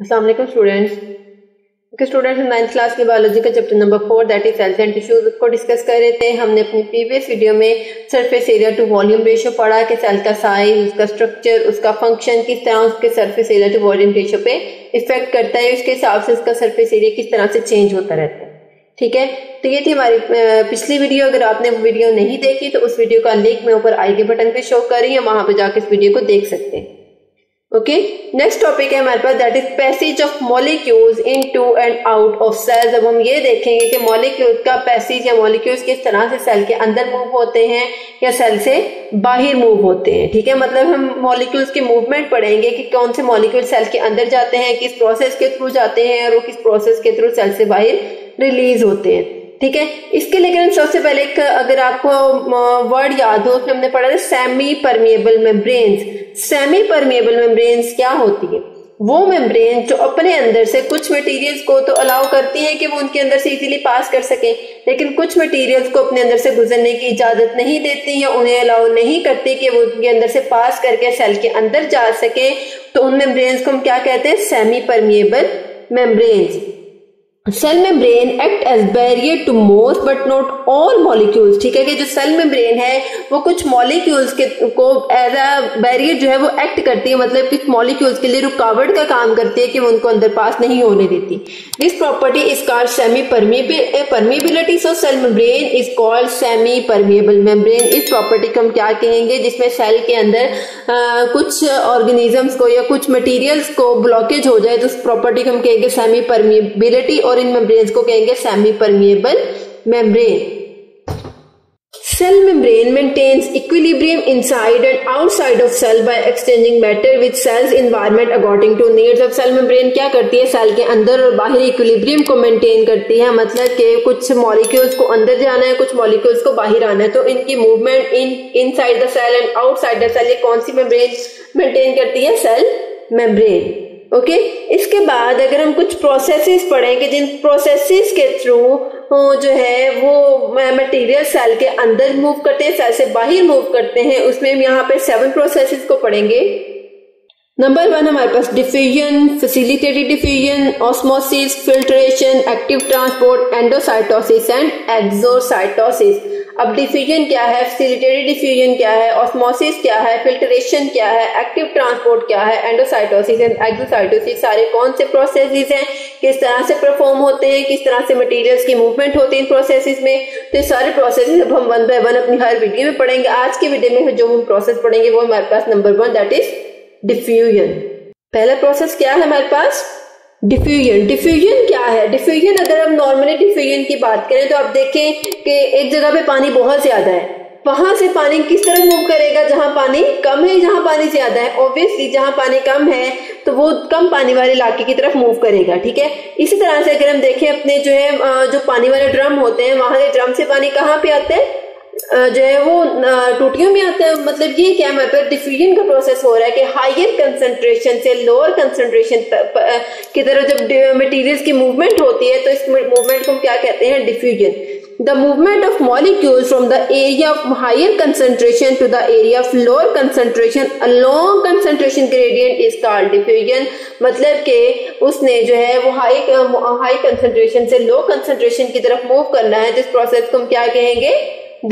अस्सलाम वालेकुम स्टूडेंट्स। हम 9th क्लास की बायोलॉजी का chapter number 4 that is cells and tissues उसको डिस्कस कर रहे थे। हमने अपनी प्रीवियस वीडियो में surface area to volume ratio पढ़ा कि सेल का साइज, उसका स्ट्रक्चर, उसका फंक्शन किस तरह उसके surface area to volume ratio पे इफेक्ट करता है, उसके हिसाब से उसका सरफेस एरिया किस तरह से चेंज होता रहता है। ठीक है, तो ये थी हमारी पिछली वीडियो। अगर आपने वीडियो नहीं देखी तो उस वीडियो का लिंक मैं ऊपर आई के बटन पे शो कर रही हूँ, वहां पे जाकर इस वीडियो को देख सकते हैं। ओके, नेक्स्ट टॉपिक है हमारे पास that is passage of molecules into and out of cells. अब हम ये देखेंगे कि मॉलिक्यूल का पैसेज या मॉलिक्यूल्स किस तरह से सेल के अंदर मूव होते हैं या सेल से बाहर मूव होते हैं। ठीक है, मतलब हम मॉलिक्यूल्स की मूवमेंट पढ़ेंगे कि कौन से मॉलिक्यूल सेल के अंदर जाते हैं, किस प्रोसेस के थ्रू जाते हैं और वो किस प्रोसेस के थ्रू सेल से बाहर रिलीज होते हैं। ठीक है, इसके लिए हम सबसे पहले अगर आपको वर्ड याद हो, उसमें हमने पढ़ा था semi permeable membranes. Semi permeable membranes क्या होती है? वो मेम्ब्रेन जो अपने अंदर से कुछ मटेरियल्स को तो अलाउ करती है कि वो उनके अंदर से इजीली पास कर सके, लेकिन कुछ मटेरियल्स को अपने अंदर से गुजरने की इजाजत नहीं देती या उन्हें अलाउ नहीं करती कि वो उनके अंदर से पास करके सेल के अंदर जा सके। तो उन मेम्ब्रेन्स को हम क्या कहते हैं? Semi permeable membranes. Cell membrane act as barrier to most but not all molecules. ठीक है, कि जो सेल मेम्ब्रेन है वो कुछ मॉलिक्यूल्स के को एज अ बैरियर जो है वो एक्ट करती है, मतलब कुछ मॉलिक्यूल्स के लिए रुकावट का काम करती है कि वो उनको अंदर पास नहीं होने देती। This property is called semi permeability. So cell membrane is called semi permeable membrane. इस प्रॉपर्टी को हम क्या कहेंगे? जिसमें सेल के अंदर कुछ ऑर्गेनिजम्स को या कुछ मटेरियल्स को ब्लॉकेज हो जाए तो उस प्रॉपर्टी को हम कहेंगे सेमी परमिएबिलिटी, और इन मेम्ब्रेन्स को कहेंगे semi permeable membrane. Cell membrane maintains equilibrium inside and outside of cell by exchanging matter with cell's environment according to needs। अब cell membrane क्या करती है? सेल के अंदर और बाहर इक्विलिब्रियम को मेंटेन करती है, मतलब कि कुछ मॉलिक्यूल्स को अंदर जाना है, कुछ मॉलिक्यूल्स को बाहर आना है, तो इनकी movement inside the cell and outside the cell ये कौन सी मेम्ब्रेन मेंटेन करती है? Cell membrane. ओके, इसके बाद अगर हम कुछ प्रोसेसेस पढ़ें कि जिन प्रोसेसेस के थ्रू जो है वो मटेरियल सेल के अंदर मूव करते हैं, सेल से बाहर मूव करते हैं, उसमें हम यहाँ पे 7 प्रोसेसेस को पढ़ेंगे। नंबर 1 हमारे पास diffusion, facilitated diffusion, osmosis, filtration, active transport, endocytosis and exocytosis. अब डिफ्यूजन क्या है, फैसिलिटेटेड डिफ्यूजन क्या है, ऑस्मोसिस क्या है, फिल्ट्रेशन क्या है, एक्टिव ट्रांसपोर्ट क्या है, एंडोसाइटोसिस एंड एक्सोसाइटोसिस सारे कौन से प्रोसेसेस हैं, किस तरह से परफॉर्म होते हैं, किस तरह से मटेरियल्स की मूवमेंट होती है इन प्रोसेसेस में। तो ये सारे प्रोसेसेस अब हम 1 बाय 1 अपनी हर वीडियो में पढ़ेंगे। आज की वीडियो में जो हम प्रोसेस पढ़ेंगे वो हमारे पास नंबर 1 दैट इज डिफ्यूजन। पहला प्रोसेस क्या है हमारे पास? डिफ्यूजन। डिफ्यूजन क्या है? डिफ्यूजन अगर हम नॉर्मली डिफ्यूजन की बात करें तो आप देखें कि एक जगह पे पानी बहुत ज्यादा है, वहां से पानी किस तरफ मूव करेगा? जहां पानी कम है, जहां पानी ज्यादा है। ऑब्वियसली जहां पानी कम है तो वो कम पानी वाले इलाके की तरफ मूव करेगा। ठीक है, इसी तरह से अगर हम देखें अपने जो है जो पानी वाले ड्रम होते हैं, वहां से ड्रम से पानी कहाँ पे आता है? जो है वो टूटियों में आता है। मतलब ये क्या मतलब डिफ्यूजन का प्रोसेस हो रहा है कि हायर कंसंट्रेशन से लोअर कंसंट्रेशन की तरफ जब मटेरियल्स की मूवमेंट होती है तो इस मूवमेंट को हम क्या कहते हैं? Diffusion. The movement of molecules from the area of higher concentration to the area of lower concentration along concentration gradient is called diffusion. मतलब कि उसने जो है वो हाई कंसंट्रेशन से लो कंसंट्रेशन की तरफ मूव करना है, जिस प्रोसेस को हम क्या कहेंगे?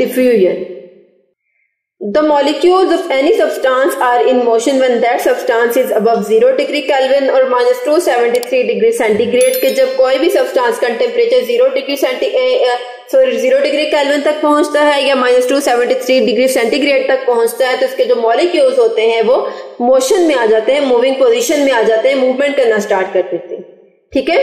diffusion. The molecules of any substance are in motion when that substance is above 0 degree Kelvin और -273 डिग्री सेंटीग्रेड के जब कोई भी सब्सटेंस का टेम्परेचर 0 डिग्री केल्विन तक पहुंचता है या -273 डिग्री सेंटीग्रेड तक पहुंचता है तो उसके जो मॉलिक्यूल्स होते हैं वो मोशन में आ जाते हैं, मूविंग पोजीशन में आ जाते हैं, मूवमेंट करना स्टार्ट कर देते हैं। ठीक है,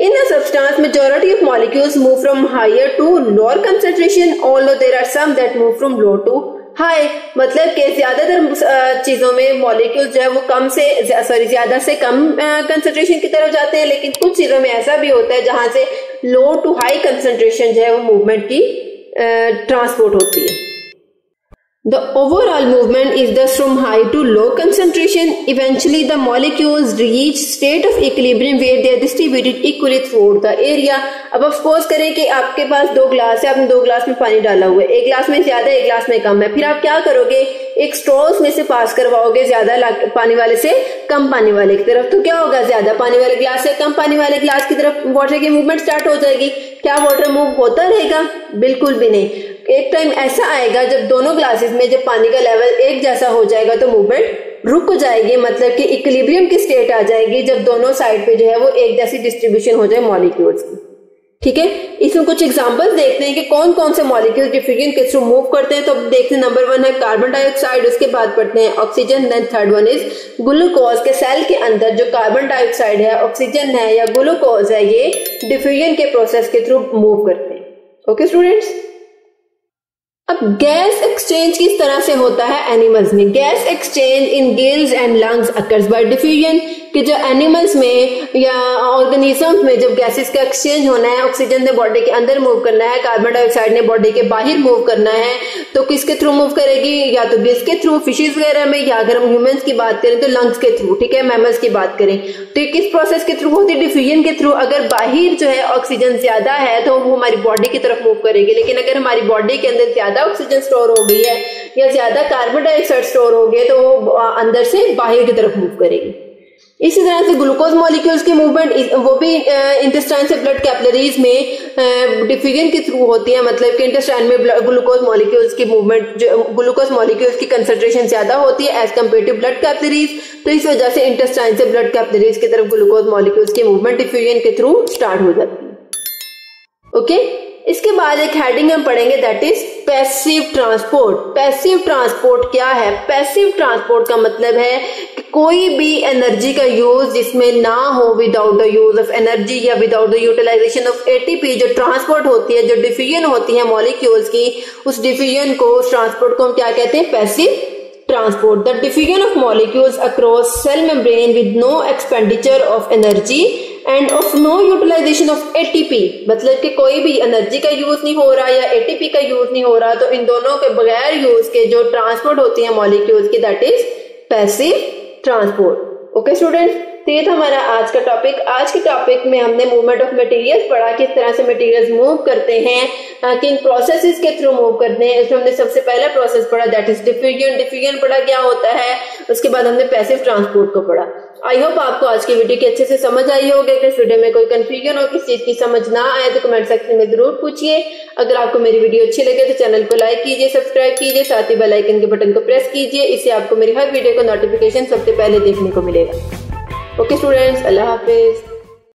in a substance majority of molecules move from higher to lower concentration although there are some that move from low to high। मतलब कि ज्यादातर चीजों में मॉलिक्यूल जो है वो ज्यादा से कम कंसंट्रेशन की तरफ जाते हैं, लेकिन कुछ चीजों में ऐसा भी होता है जहां से लो टू हाई कंसंट्रेशन जो है वो मूवमेंट की ट्रांसपोर्ट होती है। The overall movement is thus from high to low concentration. Eventually, the molecules reach state of equilibrium where they are distributed equally throughout the area. अब आप सपोज करें कि आपके पास 2 ग्लास है, आपने 2 ग्लास में पानी डाला हुआ है, एक ग्लास में ज्यादा एक ग्लास में कम है, फिर आप क्या करोगे, एक स्ट्रॉ उसमें से पास करवाओगे ज्यादा पानी वाले से कम पानी वाले की तरफ, तो क्या होगा, ज्यादा पानी वाले ग्लास से कम पानी वाले ग्लास की तरफ वाटर की मूवमेंट स्टार्ट हो जाएगी। क्या वाटर मूव होता रहेगा? बिल्कुल भी नहीं। एक टाइम ऐसा आएगा जब दोनों ग्लासेस में जब पानी का लेवल एक जैसा हो जाएगा तो मूवमेंट रुक जाएगी, मतलब कि इक्विलिब्रियम की स्टेट आ जाएगी जब दोनों साइड पे जो है वो एक जैसी डिस्ट्रीब्यूशन हो जाए मॉलिक्यूल्स की। ठीक है, इसमें कुछ एग्जांपल्स देखते हैं कि कौन कौन से मॉलिक्यूल्स डिफ्यूजन के थ्रू मूव करते हैं। तो अब देखते हैं, नंबर 1 है कार्बन डाइऑक्साइड, उसके बाद पढ़ते हैं oxygen, then third one is glucose. के सेल के अंदर जो कार्बन डाइऑक्साइड है, ऑक्सीजन है या ग्लूकोज है, ये डिफ्यूजन के प्रोसेस के थ्रू मूव करते हैं। ओके स्टूडेंट्स, अब गैस एक्सचेंज किस तरह से होता है एनिमल्स में? Gas exchange in gills and lungs occurs by diffusion, कि जो एनिमल्स में या ऑर्गेनिजम्स में जब गैसेस का एक्सचेंज होना है, ऑक्सीजन ने बॉडी के अंदर मूव करना है, कार्बन डाइऑक्साइड ने बॉडी के बाहर मूव करना है, तो किसके थ्रू मूव करेगी? या तो गिल्स के थ्रू फिशेस वगैरह में, या अगर हम ह्यूमंस की बात करें तो लंग्स के थ्रू। ठीक है, मैमल्स की बात करें तो ये किस प्रोसेस के थ्रू होती है? डिफ्यूजन के थ्रू। अगर बाहर जो है ऑक्सीजन ज्यादा है तो वो हमारी बॉडी की तरफ मूव करेगी, लेकिन अगर हमारी बॉडी के अंदर ज्यादा ऑक्सीजन स्टोर हो गई है या ज्यादा कार्बन डाइऑक्साइड स्टोर हो गया तो वो अंदर से बाहर की तरफ मूव करेगी। इसी तरह से ग्लूकोज मॉलिक्यूल्स की मूवमेंट वो भी इंटेस्टाइन से ब्लड कैपिलरीज में डिफ्यूजन के थ्रू होती है, मतलब कि इंटेस्टाइन में ग्लूकोज मॉलिक्यूल्स की मूवमेंट, जो ग्लूकोज मॉलिक्यूल्स की कंसंट्रेशन ज्यादा होती है as compare to blood capillaries, तो इस वजह से इंटेस्टाइन से ब्लड कैपिलरीज की तरफ ग्लूकोज मॉलिक्यूल्स की मूवमेंट डिफ्यूजन के थ्रू स्टार्ट हो जाती है। ओके, इसके बाद एक हेडिंग हम पढ़ेंगे, that is passive transport. Passive transport क्या है? पैसिव ट्रांसपोर्ट का मतलब है कि कोई भी एनर्जी का यूज जिसमें ना हो, without the use of energy या without the utilisation of ATP, जो ट्रांसपोर्ट होती है, जो डिफ्यूजन होती है मॉलिक्यूल्स की, उस डिफ्यूजन को, उस ट्रांसपोर्ट को हम क्या कहते हैं? Passive transport. The diffusion of molecules across cell membrane with no expenditure of energy and of no utilization of ATP, मतलब कि कोई भी एनर्जी का यूज नहीं हो रहा या एटीपी का यूज नहीं हो रहा, तो इन दोनों के बगैर यूज के जो ट्रांसपोर्ट होती है मॉलिक्यूल्स की, that is passive transport. Okay students, तो ये था हमारा आज का टॉपिक। आज के टॉपिक में हमने मूवमेंट ऑफ मटेरियल्स पढ़ा, किस तरह से मटेरियल्स मूव करते हैं, किन प्रोसेसेस के थ्रू मूव करते हैं। इसमें हमने सबसे पहला प्रोसेस पढ़ा, दैट इज डिफ्यूजन। डिफ्यूजन पढ़ा क्या होता है, उसके बाद हमने पैसिव ट्रांसपोर्ट को पढ़ा। आई होप आपको आज की वीडियो की अच्छे से समझ आई होगी। अगर इस वीडियो में कोई कंफ्यूजन हो, किसी चीज की समझ ना आए तो कमेंट सेक्शन में जरूर पूछिए। अगर आपको मेरी वीडियो अच्छी लगे तो चैनल को लाइक कीजिए, सब्सक्राइब कीजिए, साथ ही बेल आइकन के बटन को प्रेस कीजिए, इससे आपको मेरी हर वीडियो का नोटिफिकेशन सबसे पहले देखने को मिलेगा। ओके स्टूडेंट्स, अल्लाह हाफिज।